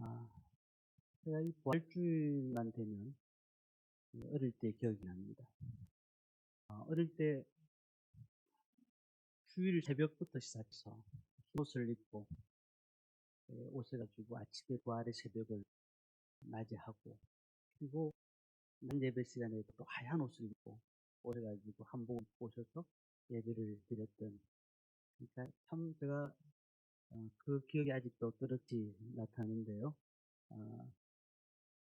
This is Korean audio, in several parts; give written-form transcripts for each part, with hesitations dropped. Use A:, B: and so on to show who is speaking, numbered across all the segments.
A: 아, 제가 이 부활주일만 되면 어릴 때 기억이 납니다. 어릴 때 주일 새벽부터 시작해서 옷을 입고 옷을 가지고 아침에 부활의 새벽을 맞이하고, 그리고 예배 시간에 또 하얀 옷을 입고 오래가지고 한복 입고 오셔서 예배를 드렸던, 그러니까 참 제가 그 기억이 아직도 또렷이 나타나는데요.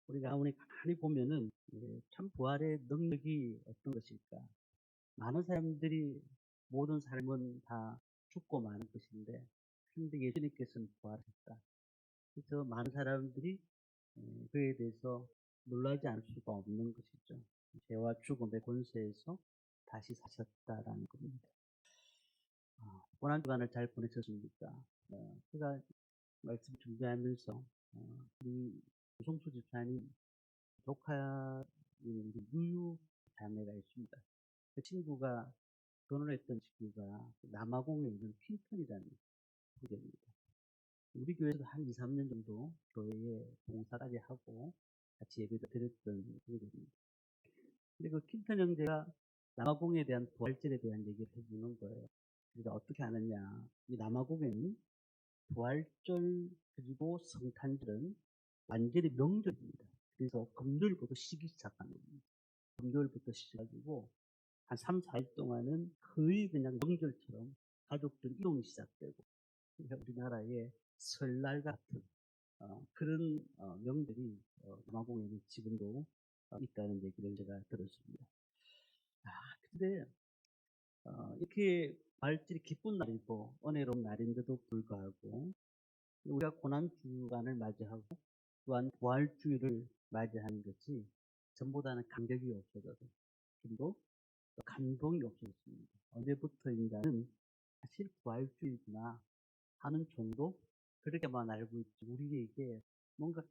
A: 우리가 아무리 가만히 보면은 참 부활의 능력이 어떤 것일까? 많은 사람들이 모든 삶은 다 죽고 마는 것인데, 그런데 예수님께서는 부활하셨다. 그래서 많은 사람들이 그에 대해서 놀라지 않을 수가 없는 것이죠. 죄와 죽음의 권세에서 다시 사셨다라는 겁니다. 고난 주간을 잘 보내셨습니까? 제가 말씀 준비하면서 우리 송수 집사님 조카인 유유 자매가 있습니다. 그 친구가 결혼했던 친구가 남아공에 있는 퀸턴이라는 구역입니다. 우리 교회에서 한 2, 3년 정도 교회에 봉사까지 하고 같이 예배를 드렸던 구역입니다. 근데 그 퀸턴 형제가 남아공에 대한 부활절에 대한 얘기를 해주는 거예요. 그래서 어떻게 하느냐. 이 남아공에는 부활절 그리고 성탄절은 완전히 명절입니다. 그래서 금요일부터 쉬기 시작하는 겁니다. 금요일부터 시작하고 한 3, 4일 동안은 거의 그냥 명절처럼 가족들 이동이 시작되고, 그러니까 우리나라의 설날 같은 그런 명절이 남아공에는 지금도 있다는 얘기를 제가 들었습니다. 근데 이렇게 부활절이 기쁜 날이고 은혜로운 날인데도 불구하고 우리가 고난주간을 맞이하고 또한 부활주일을 맞이하는 것이 전보다는 간격이 없어져서 좀더 감동이 없어졌습니다. 언제부터인가는 사실 부활주의구나 하는 정도, 그렇게만 알고 있지 우리에게 뭔가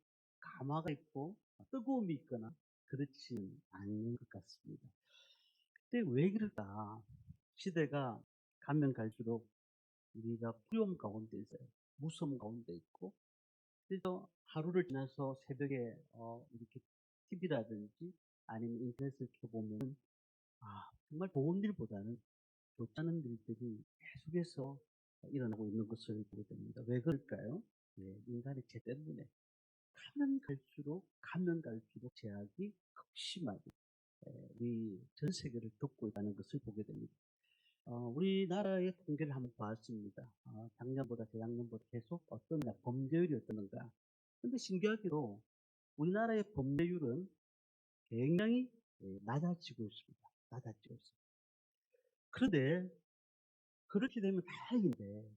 A: 감화가 있고 뜨거움이 있거나 그렇지 않는 것 같습니다. 그때 왜 그럴까? 시대가 가면 갈수록 우리가 두려움 가운데 있어요. 무서움 가운데 있고, 그래서 하루를 지나서 새벽에 이렇게 TV라든지 아니면 인터넷을 켜보면 정말 좋은 일보다는 좋지 않은 일들이 계속해서 일어나고 있는 것을 보게 됩니다. 왜 그럴까요? 인간의 죄 때문에 가면 갈수록 제약이 극심하게 우리 전 세계를 덮고 있다는 것을 보게 됩니다. 우리나라의 통계를 한번 봤습니다. 작년보다 재작년보다 계속 어떤 범죄율이 어떠는가. 근데 신기하게도 우리나라의 범죄율은 굉장히 낮아지고 있습니다. 낮아지고 있습니다. 그런데 그렇게 되면 다행인데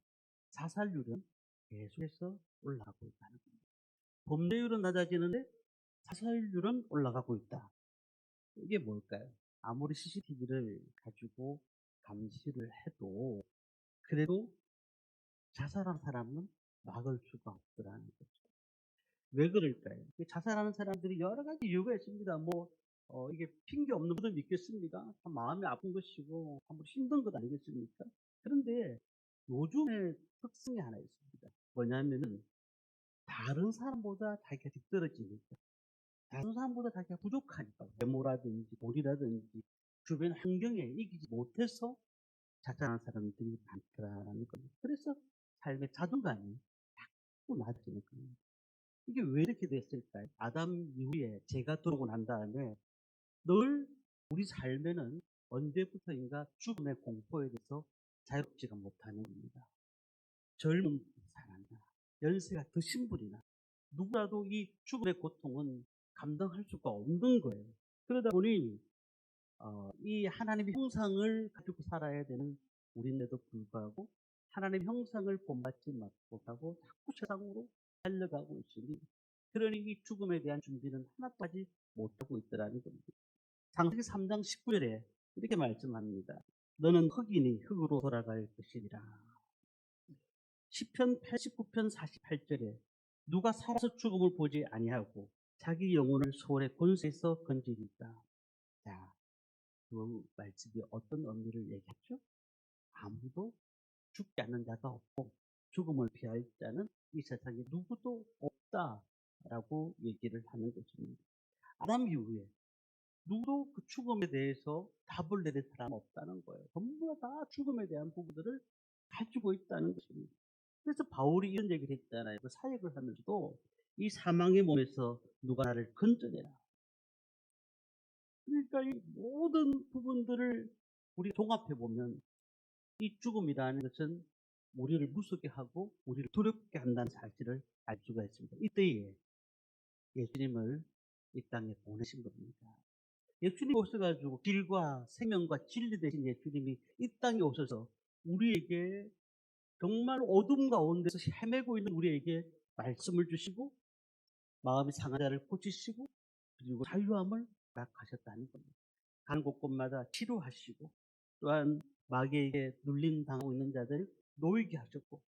A: 자살률은 계속해서 올라가고 있다는 겁니다. 범죄율은 낮아지는데 자살률은 올라가고 있다. 이게 뭘까요? 아무리 CCTV를 가지고 감시를 해도 그래도 자살한 사람은 막을 수가 없더라는 거죠. 왜 그럴까요? 자살하는 사람들이 여러 가지 이유가 있습니다. 이게 핑계 없는 분들 믿겠습니까? 참 마음이 아픈 것이고, 참 힘든 것 아니겠습니까? 그런데 요즘의 특성이 하나 있습니다. 뭐냐면은, 다른 사람보다 자기가 뒤떨어지니까, 다른 사람보다 자기가 부족하니까, 외모라든지, 돈이라든지, 주변 환경에 이기지 못해서 자살하는 사람들이 많더라는 겁니다. 그래서 삶의 자존감이 자꾸 낮아지는 겁니다. 이게 왜 이렇게 됐을까요? 아담 이후에 죄가 들어오고 난 다음에 늘 우리 삶에는 언제부터인가 죽음의 공포에 대해서 자유롭지가 못하는 겁니다. 젊은 사람이나 연세가 드신 분이나 누구라도 이 죽음의 고통은 감당할 수가 없는 거예요. 그러다 보니 이 하나님의 형상을 가지고 살아야 되는 우리인데도 불구하고 하나님의 형상을 본받지 못하고 자꾸 세상으로 달려가고 있으니, 그러니 이 죽음에 대한 준비는 하나까지 못하고 있더라는 겁니다. 창세기 3장 19절에 이렇게 말씀합니다. 너는 흙이니 흙으로 돌아갈 것이니라. 시편 89편 48절에 누가 살아서 죽음을 보지 아니하고 자기 영혼을 소홀의 권세에서 건지리까. 자, 그 말씀이 어떤 의미를 얘기했죠? 아무도 죽지 않는 자가 없고 죽음을 피할 자는 이 세상에 누구도 없다. 없다라고 얘기를 하는 것입니다. 아담 이후에 누구도 그 죽음에 대해서 답을 내릴 사람 없다는 거예요. 전부 다 죽음에 대한 부분들을 가지고 있다는 것입니다. 그래서 바울이 이런 얘기를 했잖아요. 그 사역을 하면서도 이 사망의 몸에서 누가 나를 건져내라. 그러니까 이 모든 부분들을 우리 종합해 보면 이 죽음이라는 것은 우리를 무섭게 하고 우리를 두렵게 한다는 사실을 알 수가 있습니다. 이때에 예수님을 이 땅에 보내신 겁니다. 예수님이 오셔가지고 길과 생명과 진리 되신 예수님이 이 땅에 오셔서 우리에게 정말 어둠 가운데서 헤매고 있는 우리에게 말씀을 주시고 마음의 상한 자를 고치시고 그리고 자유함을 허락하셨다는 겁니다. 가는 곳곳마다 치료하시고 또한 마귀에게 눌림 당하고 있는 자들 놓이게 하셨고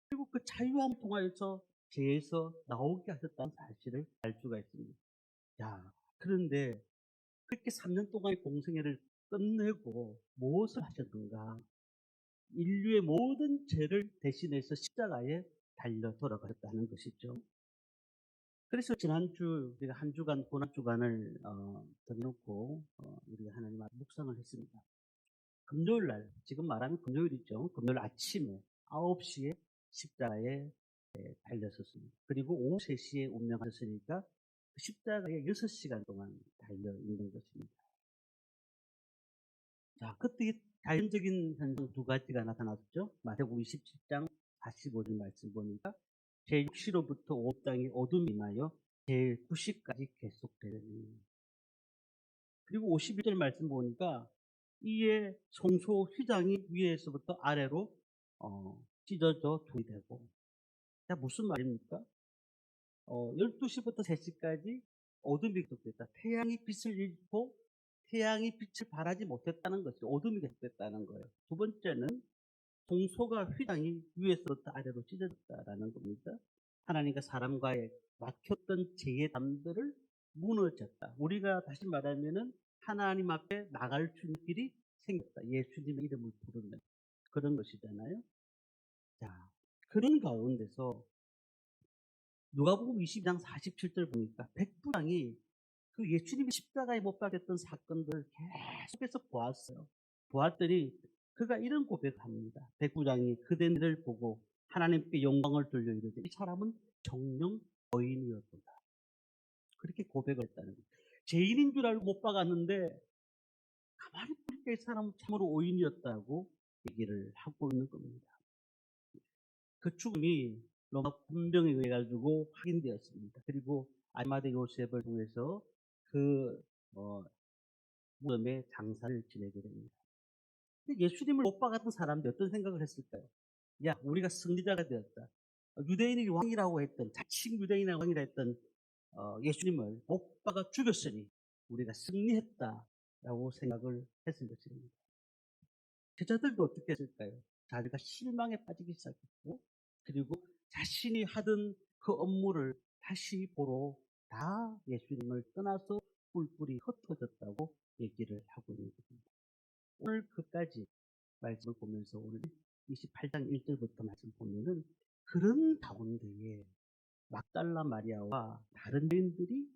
A: 그리고 그 자유함을 통하여서 죄에서 나오게 하셨다는 사실을 알 수가 있습니다. 야, 그런데 그렇게 3년 동안의 공생애를 끝내고 무엇을 하셨는가? 인류의 모든 죄를 대신해서 십자가에 달려 돌아가셨다는 것이죠. 그래서 지난주 우리가 한 주간 고난 주간을 던놓고 우리가 하나님 앞에 묵상을 했습니다. 금요일 날, 지금 말하면 금요일이죠. 금요일 아침에 9시에 십자가에 달렸었습니다. 그리고 오후 3시에 운명하셨으니까 그 십자가에 6시간 동안 달려 있는 것입니다. 자, 그때 자연적인 현상 두 가지가 나타났죠. 마태복음 27장 45절 말씀 보니까 제6시로부터 온 땅이 어둠이 임하여 제9시까지 계속되더니 그리고 51절 말씀 보니까 이에 성소 휘장이 위에서부터 아래로 찢어져 돌이 되고 자, 무슨 말입니까? 12시부터 3시까지 어둠이 계속됐다. 태양이 빛을 잃고 태양이 빛을 발하지 못했다는 것이 어둠이 계속됐다는 거예요. 두 번째는 성소가 휘장이 위에서부터 아래로 찢어졌다라는 겁니다. 하나님과 사람과의 막혔던 죄의 담들을 무너졌다. 우리가 다시 말하면은 하나님 앞에 나갈 수 있는 길이 생겼다. 예수님의 이름을 부르는 그런 것이잖아요. 자, 그런 가운데서 누가복음 22장 47절 보니까 백부장이 그 예수님이 십자가에 못 박혔던 사건들을 계속해서 보았어요. 보았더니 그가 이런 고백을 합니다. 백부장이 그대를 보고 하나님께 영광을 돌려 이르되 이 사람은 정령 거인이었도다. 그렇게 고백을 했다는 거예요. 죄인인 줄 알고 못 박았는데 가만히 보니까 이 사람은 참으로 오인이었다고 얘기를 하고 있는 겁니다. 그 죽음이 로마 군병에 의해 가지고 확인되었습니다. 그리고 아리마대 요셉을 통해서 그 무덤에 장사를 지내게 됩니다. 예수님을 못 박았던 사람들이 어떤 생각을 했을까요? 야, 우리가 승리자가 되었다. 유대인이 왕이라고 했던 자칭 유대인의 왕이라 했던 예수님을 못 박아 죽였으니 우리가 승리했다라고 생각을 했을 것입니다. 제자들도 어떻게 했을까요? 자기가 실망에 빠지기 시작했고 그리고 자신이 하던 그 업무를 다시 보러 다 예수님을 떠나서 뿔뿔이 흩어졌다고 얘기를 하고 있는 것입니다. 오늘 그까지 말씀을 보면서 오늘 28장 1절부터 말씀 보면은 그런 가운데에 막달라 마리아와 다른 여인들이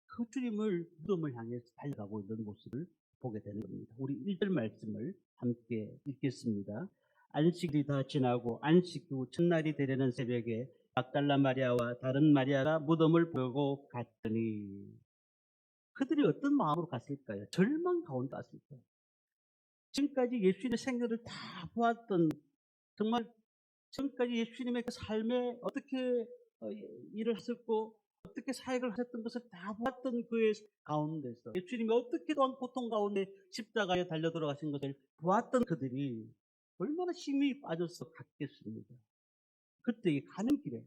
A: 그 주님을 무덤을 향해서 달려가고 있는 모습을 보게 되는 겁니다. 우리 1절 말씀을 함께 읽겠습니다. 안식일이 다 지나고 안식 후 첫날이 되려는 새벽에 막달라 마리아와 다른 마리아가 무덤을 보고 갔더니 그들이 어떤 마음으로 갔을까요? 절망 가운데 갔을까요? 지금까지 예수님의 생애를 다 보았던 정말 지금까지 예수님의 그 삶에 어떻게 일을 하셨고 어떻게 사역을 하셨던 것을 다 보았던 그의 가운데서 예수님이 어떻게 또한 고통 가운데 십자가에 달려 돌아가신 것을 보았던 그들이 얼마나 힘이 빠져서 갔겠습니까? 그때 가는 길에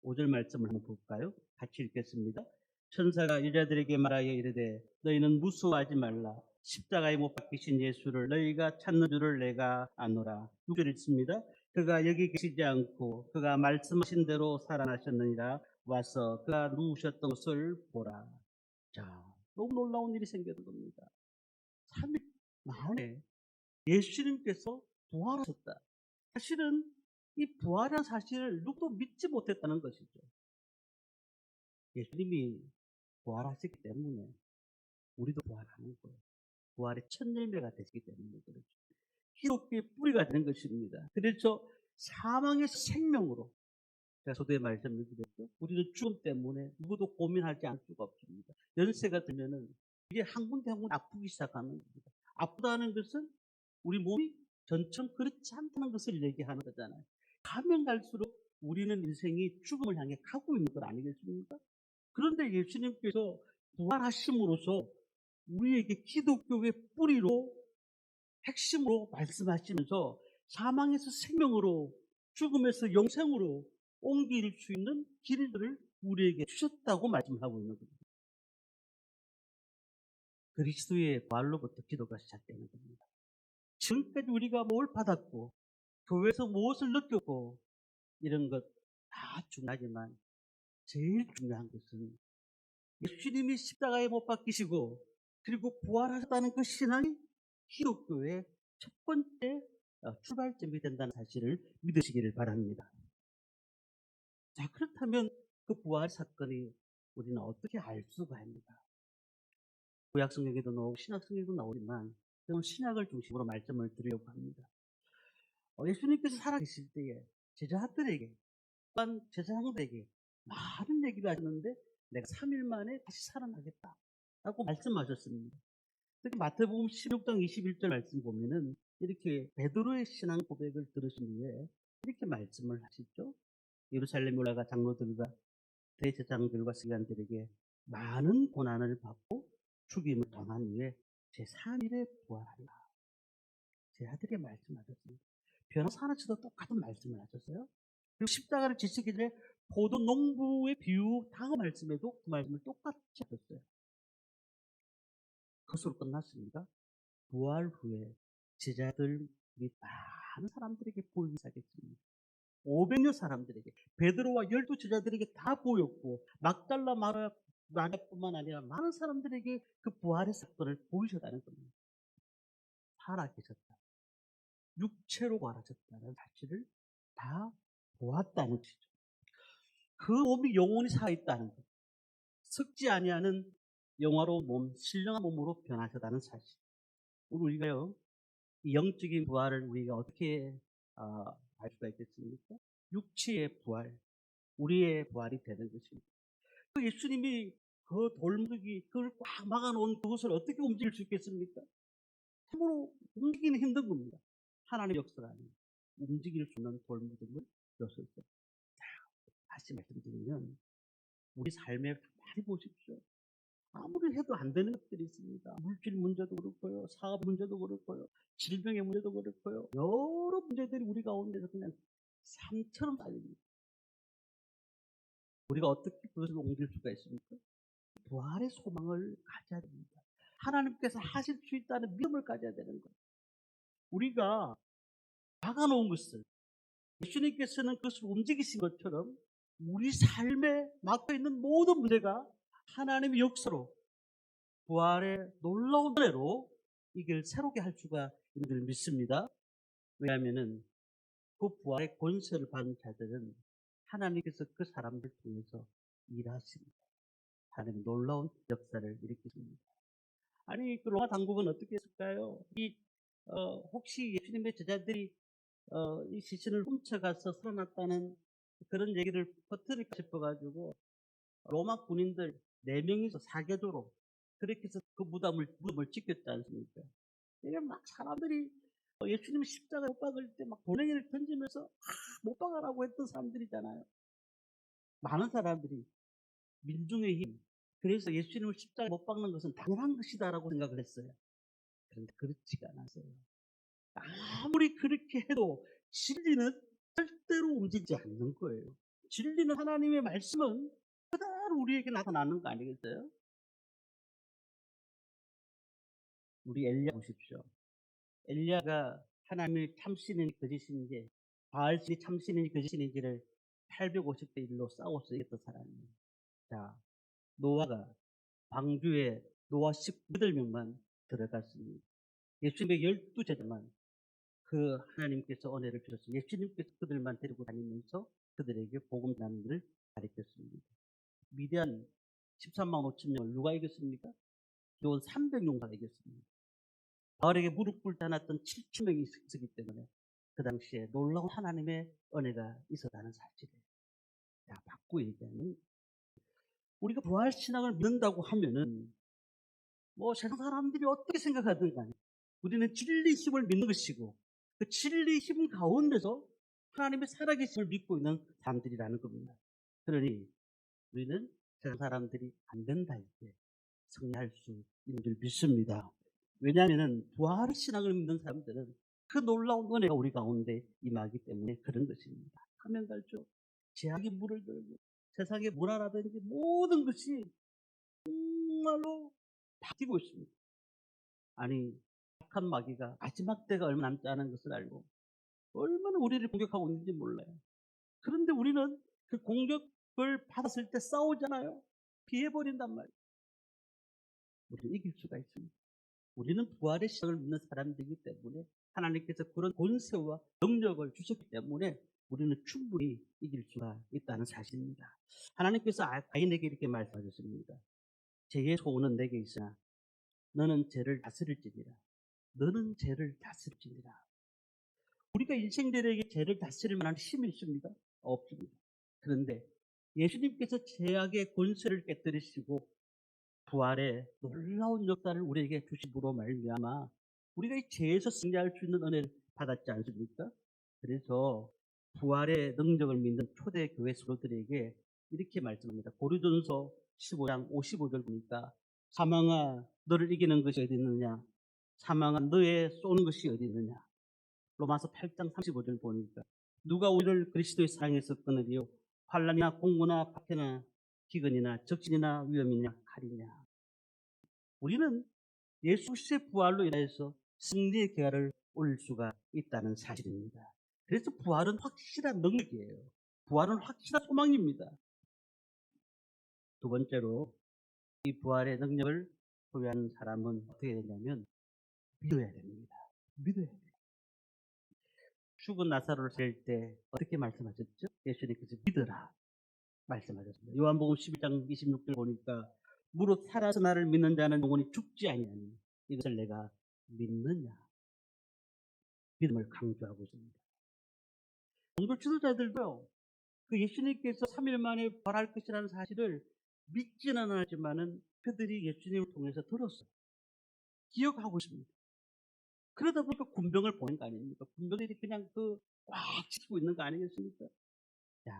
A: 5절 말씀을 한번 볼까요? 같이 읽겠습니다. 천사가 여자들에게 말하여 이르되 너희는 무수하지 말라. 십자가에 못 박히신 예수를 너희가 찾는 줄을 내가 아노라. 6절 읽습니다. 그가 여기 계시지 않고 그가 말씀하신 대로 살아나셨느니라. 와서 그가 누우셨던 것을 보라. 자, 너무 놀라운 일이 생기는 겁니다. 3일 만에 예수님께서 부활하셨다. 사실은 이 부활한 사실을 누구도 믿지 못했다는 것이죠. 예수님이 부활하셨기 때문에 우리도 부활하는 거예요. 부활의 첫 열매가 되시기 때문에 그렇죠. 기독교의 뿌리가 되는 것입니다. 그래서 사망에서 생명으로, 제가 서두에 말씀드렸죠. 우리는 죽음 때문에 누구도 고민하지 않을 수가 없습니다. 연세가 들면은 이게 한 군데 한 군데 아프기 시작하는 겁니다. 아프다는 것은 우리 몸이 전처럼 그렇지 않다는 것을 얘기하는 거잖아요. 가면 갈수록 우리는 인생이 죽음을 향해 가고 있는 것 아니겠습니까? 그런데 예수님께서 부활하심으로써 우리에게 기독교의 뿌리로 핵심으로 말씀하시면서 사망에서 생명으로, 죽음에서 영생으로 옮길 수 있는 길들을 우리에게 주셨다고 말씀하고 있는 겁니다. 그리스도의 부활로부터 기도가 시작되는 겁니다. 지금까지 우리가 뭘 받았고 교회에서 무엇을 느꼈고 이런 것 다 중요하지만 제일 중요한 것은 예수님이 십자가에 못 박히시고 그리고 부활하셨다는 그 신앙이 기독교의 첫 번째 출발점이 된다는 사실을 믿으시기를 바랍니다. 자, 그렇다면 그 부활 사건이 우리는 어떻게 알 수가 있는가? 구약성경에도 나오고 신약성경에도 나오지만 저는 신약을 중심으로 말씀을 드리려고 합니다. 예수님께서 살아계실 때에 제자들에게, 또한 제사장들에게 많은 얘기를 하셨는데 내가 3일 만에 다시 살아나겠다 라고 말씀하셨습니다. 특히 마태복음 16장 21절 말씀 보면은 이렇게 베드로의 신앙 고백을 들으신 후에 이렇게 말씀을 하시죠. 예루살렘에 올라가 장로들과 대제사장들과 서기관들에게 많은 고난을 받고 죽임을 당한 후에 제3일에 부활한다. 제 아들에게 말씀하셨습니다. 변호사 하나치도 똑같은 말씀을 하셨어요. 그리고 십자가를 지시기 전에 포도 농부의 비유 다음 말씀에도 그 말씀을 똑같이 하셨어요. 그것으로 끝났습니다. 부활 후에 제자들이 많은 사람들에게 보이기 시작했습니다. 500여 사람들에게, 베드로와 12제자들에게 다 보였고 막달라 마리아뿐만 아니라 많은 사람들에게 그 부활의 사건을 보이셨다는 겁니다. 살아계셨다, 육체로 부활하셨다는 사실을 다 보았다는 것이죠. 그 몸이 영원히 살아있다는 것, 썩지 아니하는 영화로운 몸, 신령한 몸으로 변하셨다는 사실. 우리가요, 이 영적인 부활을 우리가 어떻게 알 수가 있겠습니까? 육체의 부활, 우리의 부활이 되는 것입니다. 그 예수님이 그 돌무더기, 그걸 꽉 막아놓은 그것을 어떻게 움직일 수 있겠습니까? 참으로 움직이기는 힘든 겁니다. 하나님의 역사가 아니에요. 움직일 수 있는 돌무더기를 줬었어요. 다시 말씀드리면 우리 삶에 많이 보십시오. 아무리 해도 안 되는 것들이 있습니다. 물질 문제도 그렇고요, 사업 문제도 그렇고요, 질병의 문제도 그렇고요, 여러 문제들이 우리 가운데서 그냥 산처럼 쌓입니다. 우리가 어떻게 그것을 옮길 수가 있습니까? 부활의 소망을 가져야 됩니다. 하나님께서 하실 수 있다는 믿음을 가져야 되는 거예요. 우리가 막아놓은 것을 예수님께서는 그것을 움직이신 것처럼 우리 삶에 막혀있는 모든 문제가 하나님의 역사로, 부활의 놀라운 은혜로 이걸 새롭게 할 수가 있는 줄 믿습니다. 왜냐하면 그 부활의 권세를 받은 자들은 하나님께서 그 사람들 통해서 일하십니다. 하나님의 놀라운 역사를 일으키십니다. 아니, 그 로마 당국은 어떻게 했을까요? 혹시 예수님의 제자들이 이 시신을 훔쳐가서 살아났다는 그런 얘기를 퍼뜨릴까 싶어가지고 로마 군인들 4명이서 사계조로 그렇게 해서 그 무덤을 지켰지 않습니까? 이게 막 사람들이 예수님 십자가에 못 박을 때 막 돌멩이를 던지면서 못 박아라고 했던 사람들이잖아요. 많은 사람들이 민중의 힘, 그래서 예수님을 십자가에 못 박는 것은 당연한 것이다라고 생각을 했어요. 그런데 그렇지가 않았어요. 아무리 그렇게 해도 진리는 절대로 움직이지 않는 거예요. 진리는, 하나님의 말씀은 그대로 우리에게 나타나는 거 아니겠어요? 우리 엘리야 보십시오. 엘리야가 하나님의 참신인지 거짓인지, 바알신이 참신인지 거짓인지를 850대 1로 싸워서 이겼던 사람이에요. 자, 노아가 방주에 노아 18명만 들어갔습니다. 예수님의 12제자만 그 하나님께서 은혜를 주셨습니다. 예수님께서 그들만 데리고 다니면서 그들에게 복음 전하는 것을 가르쳤습니다. 미디안 13만 5천 명을 누가 이겼습니까? 기원 300용사가 이겼습니다. 바울에게 무릎 꿇지 않았던 7천 명이 있었기 때문에 그 당시에 놀라운 하나님의 은혜가 있었다는 사실이에요. 자, 바꾸 얘기하면 우리가 부활신앙을 믿는다고 하면은 뭐 세상 사람들이 어떻게 생각하든 간에 우리는 진리 힘을 믿는 것이고 그 진리 힘 가운데서 하나님의 살아계심을 믿고 있는 사람들이라는 겁니다. 그러니 우리는 세상 사람들이 안 된다 할 때 승리할 수 있는 줄 믿습니다. 왜냐하면 부활의 신앙을 믿는 사람들은 그 놀라운 은혜가 우리 가운데 임하기 때문에 그런 것입니다. 하면 갈수록 제약이 물을 들고 세상의 문화라든지 모든 것이 정말로 바뀌고 있습니다. 아니, 악한 마귀가 마지막 때가 얼마 남지 않은 것을 알고 얼마나 우리를 공격하고 있는지 몰라요. 그런데 우리는 그 공격을 받았을 때 싸우잖아요. 피해버린단 말이에요. 우리는 이길 수가 있습니다. 우리는 부활의 신앙을 믿는 사람들이기 때문에 하나님께서 그런 권세와 능력을 주셨기 때문에 우리는 충분히 이길 수가 있다는 사실입니다. 하나님께서 가인에게 이렇게 말씀하셨습니다. 죄의 소원은 내게 있으나 너는 죄를 다스릴지니라. 너는 죄를 다스릴지니라. 우리가 인생들에게 죄를 다스릴 만한 힘이 있습니다? 없습니다. 그런데 예수님께서 죄악의 권세를 깨뜨리시고 부활의 놀라운 역사를 우리에게 주심으로 말미암아 우리가 이 죄에서 승리할 수 있는 은혜를 받았지 않습니까? 그래서 부활의 능력을 믿는 초대 교회 성도들에게 이렇게 말씀합니다. 고린도전서 15장 55절 보니까 사망아 너를 이기는 것이 어디 있느냐? 사망아 너의 쏘는 것이 어디 있느냐? 로마서 8장 35절 보니까 누가 우리를 그리스도의 사랑에서 끊으리요? 환난이나 공고나 박해나 기근이나 적신이나 위험이냐 칼이냐. 우리는 예수 그리스도의 부활로 인해서 승리의 계활을 올릴 수가 있다는 사실입니다. 그래서 부활은 확실한 능력이에요. 부활은 확실한 소망입니다. 두 번째로 이 부활의 능력을 소유하는 사람은 어떻게 되냐면 믿어야 됩니다. 믿어야 돼요. 죽은 나사로를 살릴 때 어떻게 말씀하셨죠? 예수님께서 믿어라 말씀하셨습니다. 요한복음 11장 26절 보니까 무릇 살아서 나를 믿는 자는 영원히 죽지 아니하니 이것을 내가 믿느냐. 믿음을 강조하고 있습니다. 종교 지도자들도요. 그 예수님께서 3일 만에 부활할 것이라는 사실을 믿지는 않았지만은 그들이 예수님을 통해서 들었어요. 기억하고 있습니다. 그러다 보니까 군병을 보낸 거 아닙니까? 군병들이 그냥 꽉 지키고 있는 거 아니겠습니까? 자,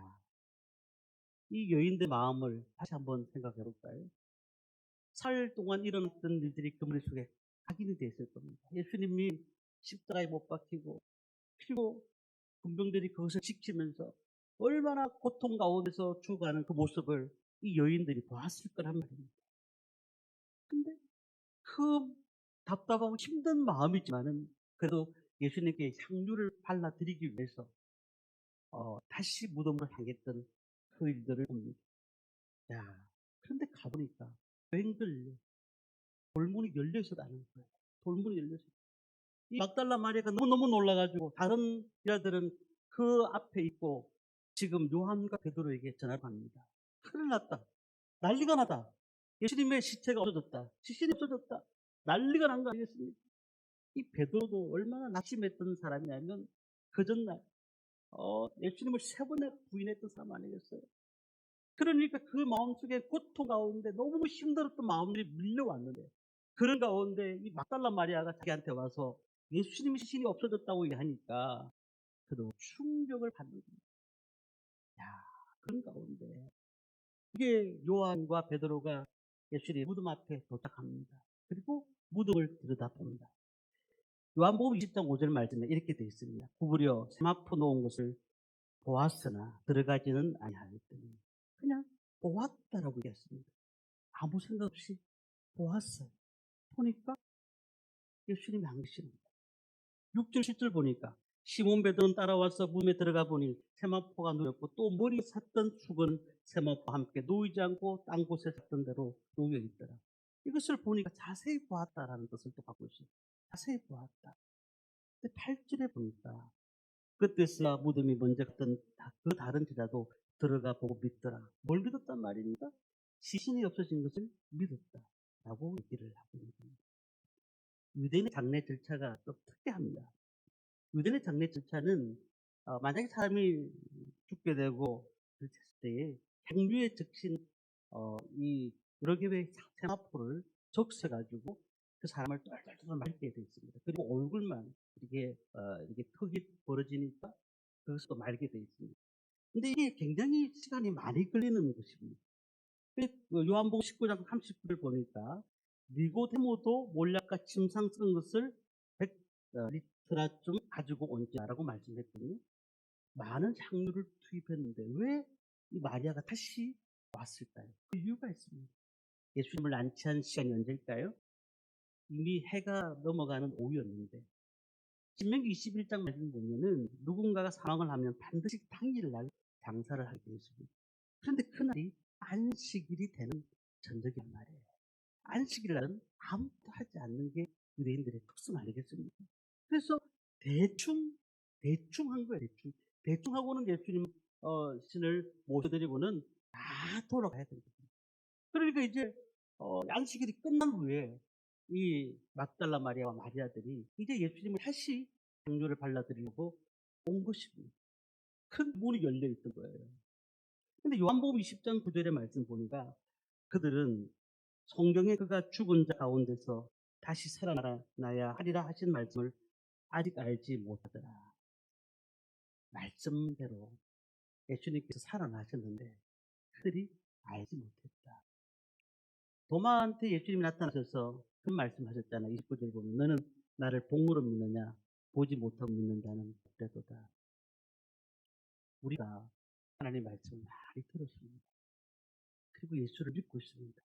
A: 이 여인들 마음을 다시 한번 생각해 볼까요? 4일 동안 일어났던 일들이 그 머릿속에 각인이 되어 있을 겁니다. 예수님이 십자가에 못 박히고 그리고 군병들이 그것을 지키면서 얼마나 고통 가운데서 죽어가는 그 모습을 이 여인들이 보았을 거란 말입니다. 근데 그 답답하고 힘든 마음이지만은 그래도 예수님께 향유를 발라드리기 위해서 다시 무덤으로 향했던 그 일들을 봅니다. 야, 그런데 가보니까 뱅글 돌문이 열려 있었다는 거예요. 돌문이 열려 있었어요. 이 막달라 마리아가 너무너무 놀라가지고 다른 여자들은 그 앞에 있고 지금 요한과 베드로에게 전화를 합니다. 큰일 났다. 난리가 나다. 예수님의 시체가 없어졌다. 시신이 없어졌다. 난리가 난 거 아니겠습니까? 이 베드로도 얼마나 낙심했던 사람이냐면 그 전날 예수님을 3번이나 부인했던 사람 아니겠어요? 그러니까 그 마음속에 고통 가운데 너무 힘들었던 마음들이 밀려왔는데 그런 가운데 이 막달라 마리아가 자기한테 와서 예수님의 시신이 없어졌다고 얘기하니까 그도 충격을 받는 겁니다. 야, 그런 가운데 이게 요한과 베드로가 예수님 무덤 앞에 도착합니다. 그리고 무덤을 들여다봅니다. 요한복음 20장 5절 말씀에 이렇게 되어 있습니다. 구부려 세마포 놓은 것을 보았으나 들어가지는 아니하였더니 그냥 보았다라고 얘기했습니다. 아무 생각 없이 보았어요. 보니까 예수님이 안 계십니다. 6절 7절 보니까 시몬 베드로는 따라와서 무덤에 들어가 보니 세마포가 누웠고 또 머리에 샀던 수건 세마포와 함께 놓이지 않고 딴 곳에 샀던 대로 놓여 있더라. 이것을 보니까 자세히 보았다라는 뜻을 또 갖고 있어요. 자세히 보았다. 근데 8절에 보니까 그때서야 무덤이 먼저 갔던 그 다른 제자도 들어가 보고 믿더라. 뭘 믿었단 말입니까? 시신이 없어진 것을 믿었다라고 얘기를 하고 있는 겁니다. 유대인의 장례 절차가 또 특이합니다. 유대인의 장례 절차는 만약에 사람이 죽게 되고 그랬을 때에 향유에 적신 이 여러 개의 세마포를 적셔가지고 그 사람을 똘똘똘 말게 되어 있습니다. 그리고 얼굴만 이렇게 턱이 벌어지니까 거기서 또 말게 되어 있습니다. 근데 이게 굉장히 시간이 많이 걸리는 것입니다. 요한복음 19장 39절 보니까 니고데모도 몰약과 침상 쓴 것을 100리터라쯤 가지고 온지라고 말씀했거든요. 많은 향유를 투입했는데 왜 이 마리아가 다시 왔을까요? 그 이유가 있습니다. 예수님을 안치한 시간이 언제일까요? 이미 해가 넘어가는 오후였는데 신명기 21장 말씀 보면은 누군가가 사망을 하면 반드시 당일날 장사를 하게 되어 있습니다. 그런데 그날이 안식일이 되는 전적이란 말이에요. 안식일날은 아무것도 하지 않는 게 유대인들의 특성 아니겠습니까? 그래서 대충 한 거예요. 대충 하고는 예수님 신을 모셔드리고는 다 돌아가야 됩니다. 그러니까 이제 안식일이 끝난 후에 이 막달라 마리아와 마리아들이 이제 예수님을 다시 향유를 발라드리려고 온 것입니다. 큰 문이 열려 있던 거예요. 근데 요한복음 20장 9절의 말씀 보니까 그들은 성경에 그가 죽은 자 가운데서 다시 살아나야 하리라 하신 말씀을 아직 알지 못하더라. 말씀대로 예수님께서 살아나셨는데 그들이 알지 못했다. 도마한테 예수님이 나타나셔서 그 말씀하셨잖아요. 29절 보면 너는 나를 본으로 믿느냐 보지 못하고 믿는다는 그때도다. 우리가 하나님의 말씀을 많이 들었습니다. 그리고 예수를 믿고 있습니다.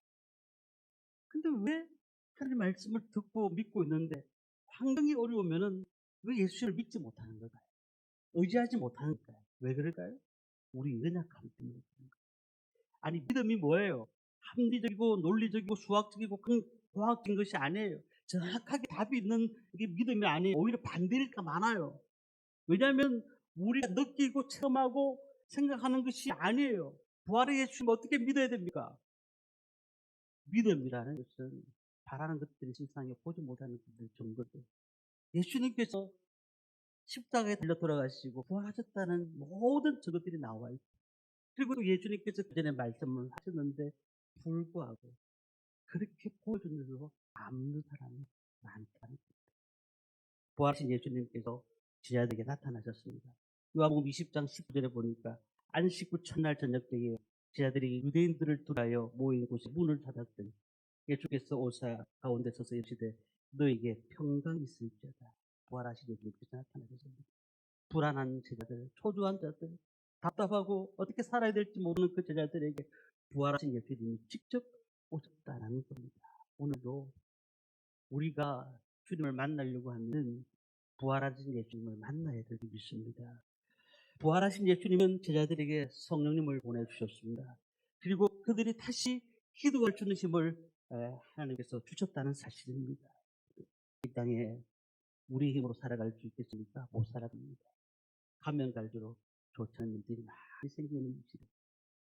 A: 근데 왜 하나님의 말씀을 듣고 믿고 있는데 환경이 어려우면은 왜 예수를 믿지 못하는 걸까요? 의지하지 못하는 걸까요? 왜 그럴까요? 우리 연약함 때문에 그런 거예요. 아니 믿음이 뭐예요? 합리적이고 논리적이고 수학적이고 과학적인 것이 아니에요. 정확하게 답이 있는 게 믿음이 아니에요. 오히려 반대일 까 많아요. 왜냐하면 우리가 느끼고 체험하고 생각하는 것이 아니에요. 부활의 예수님 어떻게 믿어야 됩니까? 믿음이라는 것은 바라는 것들이 실상에 보지 못하는 것들이 증거죠. 예수님께서 십자가에 달려 돌아가시고 부활하셨다는 모든 증거들이 나와 있고 그리고 또 예수님께서 그 전에 말씀을 하셨는데 불구하고 그렇게 보여주면서 아무는 사람이 많다는 겁니다. 부활하신 예수님께서 제자들에게 나타나셨습니다. 요한복음 20장 19절에 보니까 안식 후 첫날 저녁 때에 제자들이 유대인들을 두라여 모인 곳에 문을 닫았더니 예수께서 오사 가운데 서서 이르시되 너에게 평강이 있을지어다. 부활하신 예수님께서 나타나셨습니다. 불안한 제자들, 초조한 자들, 답답하고 어떻게 살아야 될지 모르는 그 제자들에게 부활하신 예수님이 직접 오셨다는 겁니다. 오늘도 우리가 주님을 만나려고 하면 부활하신 예수님을 만나야 될 줄 믿습니다. 부활하신 예수님은 제자들에게 성령님을 보내주셨습니다. 그리고 그들이 다시 기도할 수 있는 힘을 하나님께서 주셨다는 사실입니다. 이 땅에 우리 힘으로 살아갈 수 있겠습니까? 못 살아갑니다. 가면 갈수록 좋지 않은 일들이 많이 생기는 것이다.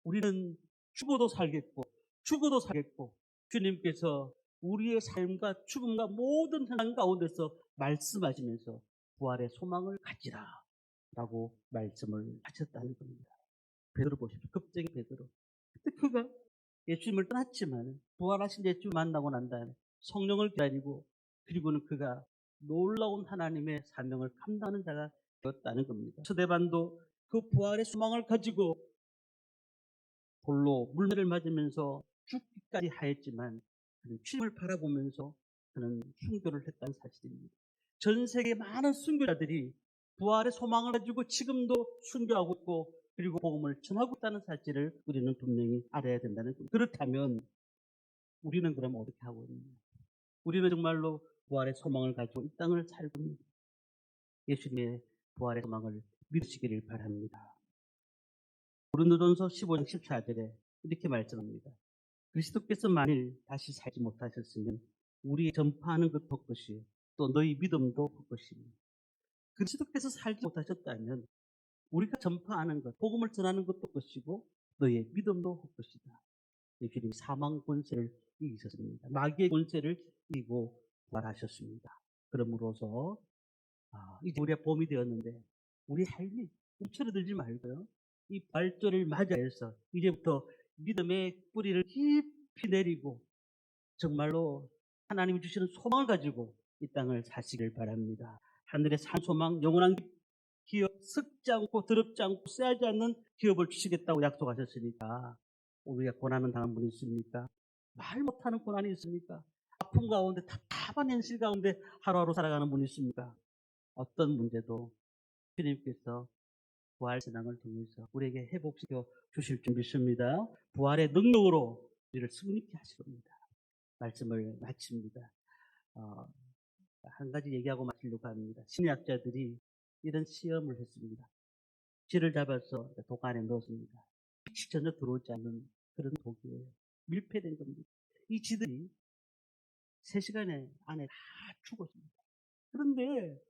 A: 우리는 죽어도 살겠고 주님께서 우리의 삶과 죽음과 모든 현상 가운데서 말씀하시면서 부활의 소망을 가지라 라고 말씀을 하셨다는 겁니다. 베드로 보십시오. 겁쟁이 베드로. 근데 그가 예수님을 떠났지만 부활하신 예수님을 만나고 난 다음에 성령을 기다리고 그리고는 그가 놀라운 하나님의 사명을 감당하는 자가 되었다는 겁니다. 스데반도 그 부활의 소망을 가지고 돌로 물매를 맞으면서 죽기까지 하였지만 그는 주님을 바라보면서 그는 순교를 했다는 사실입니다. 전 세계 많은 순교자들이 부활의 소망을 가지고 지금도 순교하고 있고 그리고 복음을 전하고 있다는 사실을 우리는 분명히 알아야 된다는 겁니다. 그렇다면 우리는 그럼 어떻게 하고 있느냐? 우리는 정말로 부활의 소망을 가지고 이 땅을 살고 있는 예수님의 부활의 소망을 믿으시기를 바랍니다. 고린도전서 15장 14절에 이렇게 말씀합니다. 그리스도께서 만일 다시 살지 못하셨으면 우리 전파하는 것도 헛것이요 또 너희 믿음도 헛것입니다. 그리스도께서 살지 못하셨다면 우리가 전파하는 것, 복음을 전하는 것도 것이고 너의 믿음도 것이다. 주님 사망 권세를 이기셨습니다. 마귀의 권세를 이기고 부활하셨습니다. 그러므로서 이제 우리가 봄이 되었는데 우리 삶이 움츠러들지 말고요. 이 부활절을 맞이해서 이제부터 믿음의 뿌리를 깊이 내리고 정말로 하나님이 주시는 소망을 가지고 이 땅을 사시길 바랍니다. 하늘의 산 소망, 영원한 기업, 썩지 않고 더럽지 않고 쎄하지 않는 기업을 주시겠다고 약속하셨으니까 우리가 고난은 당한 분이 있습니까? 말 못하는 고난이 있습니까? 아픔 가운데 답답한 현실 가운데 하루하루 살아가는 분이 있습니까? 어떤 문제도 주님께서 부활 신앙을 통해서 우리에게 회복시켜 주실 줄 믿습니다. 부활의 능력으로 우리를 승리케 하실 겁니다. 말씀을 마칩니다. 한 가지 얘기하고 마치려고 합니다. 심리학자들이 이런 시험을 했습니다. 쥐를 잡아서 독 안에 넣었습니다. 빛이 전혀 들어오지 않는 그런 독이에요. 밀폐된 겁니다. 이 쥐들이 3시간 안에 다 죽었습니다. 그런데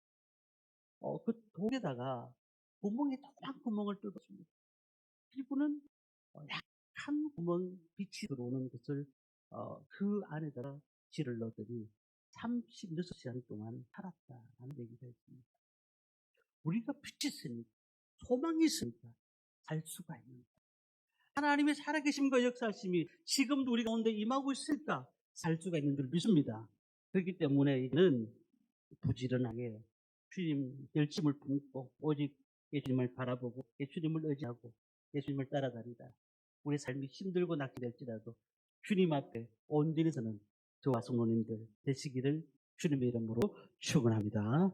A: 그 독에다가 구멍에 조그만 구멍을 뚫었습니다. 그리고는 약한 구멍 빛이 들어오는 것을 그 안에다가 쥐를 넣더니 36시간 동안 살았다는 얘기가 있습니다. 우리가 빛이 있으니까 소망이 있으니까 살 수가 있는 하나님의 살아계심과 역사하심이 지금도 우리 가운데 임하고 있으니까 살 수가 있는 줄 믿습니다. 그렇기 때문에 이는 부지런하게 주님 열심을 품고 오직 예수님을 바라보고 예수님을 의지하고 예수님을 따라다니다 우리 삶이 힘들고 낙심될지라도 주님 앞에 온전히 서는 저와 성도님들 되시기를 주님의 이름으로 축원합니다.